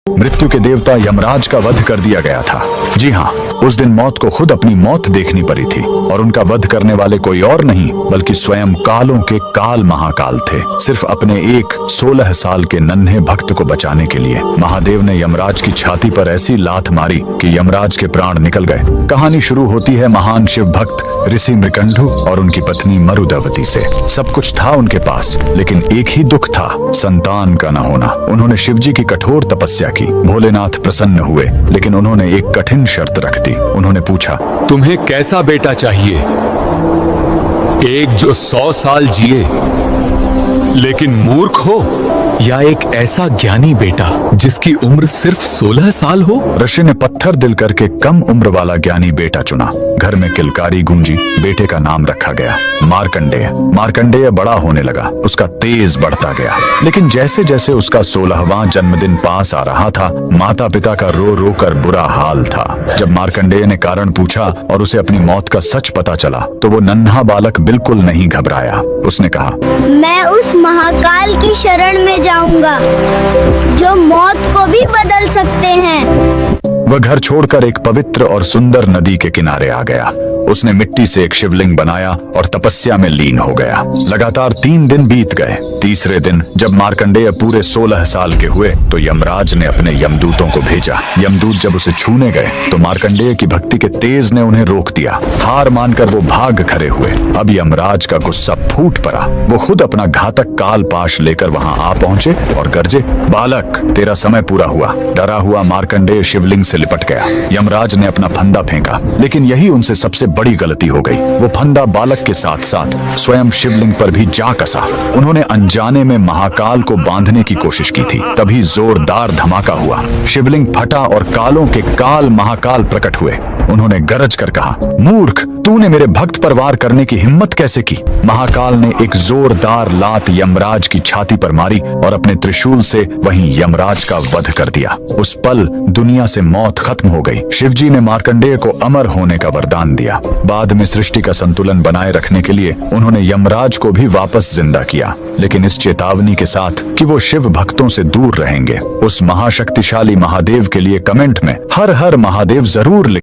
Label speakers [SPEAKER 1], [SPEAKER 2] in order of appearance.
[SPEAKER 1] मृत्यु के देवता यमराज का वध कर दिया गया था। जी हाँ, उस दिन मौत को खुद अपनी मौत देखनी पड़ी थी और उनका वध करने वाले कोई और नहीं बल्कि स्वयं कालों के काल महाकाल थे। सिर्फ अपने एक 16 साल के नन्हे भक्त को बचाने के लिए महादेव ने यमराज की छाती पर ऐसी लात मारी कि यमराज के प्राण निकल गए। कहानी शुरू होती है महान शिव भक्त ऋषि मृकंडू और उनकी पत्नी मरुदवती से। सब कुछ था उनके पास, लेकिन एक ही दुख था, संतान का न होना। उन्होंने शिवजी की कठोर तपस्या की। भोलेनाथ प्रसन्न हुए, लेकिन उन्होंने एक कठिन शर्त रख दी। उन्होंने पूछा,
[SPEAKER 2] तुम्हें कैसा बेटा चाहिए? एक जो 100 साल जिए लेकिन मूर्ख हो, या एक ऐसा ज्ञानी बेटा जिसकी उम्र सिर्फ 16 साल हो?
[SPEAKER 1] ऋषि ने पत्थर दिल करके कम उम्र वाला ज्ञानी बेटा चुना। घर में किलकारी गूंजी। बेटे का नाम रखा गया मार्कंडेय। मार्कंडेय बड़ा होने लगा, उसका तेज बढ़ता गया। लेकिन जैसे जैसे उसका 16वां जन्मदिन पास आ रहा था, माता पिता का रो रो कर बुरा हाल था। जब मार्कंडेय ने कारण पूछा और उसे अपनी मौत का सच पता चला, तो वो नन्हा बालक बिल्कुल नहीं घबराया। उसने कहा,
[SPEAKER 3] मैं उस महाकाल की शरण में जाऊंगा जो मौत को भी बदल सकते हैं।
[SPEAKER 1] वह घर छोड़कर एक पवित्र और सुंदर नदी के किनारे आ गया। उसने मिट्टी से एक शिवलिंग बनाया और तपस्या में लीन हो गया। लगातार 3 दिन बीत गए। तीसरे दिन जब मार्कंडेय पूरे 16 साल के हुए, तो यमराज ने अपने यमदूतों को भेजा। यमदूत जब उसे छूने गए, तो मार्कंडेय की भक्ति के तेज ने उन्हें रोक दिया। हार मानकर वो भाग खड़े हुए। अब यमराज का गुस्सा फूट पड़ा। वो खुद अपना घातक काल पाश लेकर वहां आ पहुंचे और गरजे, बालक, तेरा समय पूरा हुआ। डरा हुआ मार्कंडेय शिवलिंग से लिपट गया। यमराज ने अपना फंदा फेंका, लेकिन यही उनसे सबसे बड़ी गलती हो गई। वो फंदा बालक के साथ साथ स्वयं शिवलिंग पर भी जा कसा। उन्होंने अनजाने में महाकाल को बांधने की कोशिश की थी। तभी जोरदार धमाका हुआ। शिवलिंग फटा और कालों के काल महाकाल प्रकट हुए। उन्होंने गरज कर कहा, मूर्ख, तूने मेरे भक्त पर वार करने की हिम्मत कैसे की? महाकाल ने एक जोरदार लात यमराज की छाती पर मारी और अपने त्रिशूल से वहीं यमराज का वध कर दिया। उस पल दुनिया से मौत खत्म हो गई। शिवजी ने मार्कंडेय को अमर होने का वरदान दिया। बाद में सृष्टि का संतुलन बनाए रखने के लिए उन्होंने यमराज को भी वापस जिंदा किया, लेकिन इस चेतावनी के साथ कि वो शिव भक्तों से दूर रहेंगे। उस महाशक्तिशाली महादेव के लिए कमेंट में हर हर महादेव जरूर लिखें।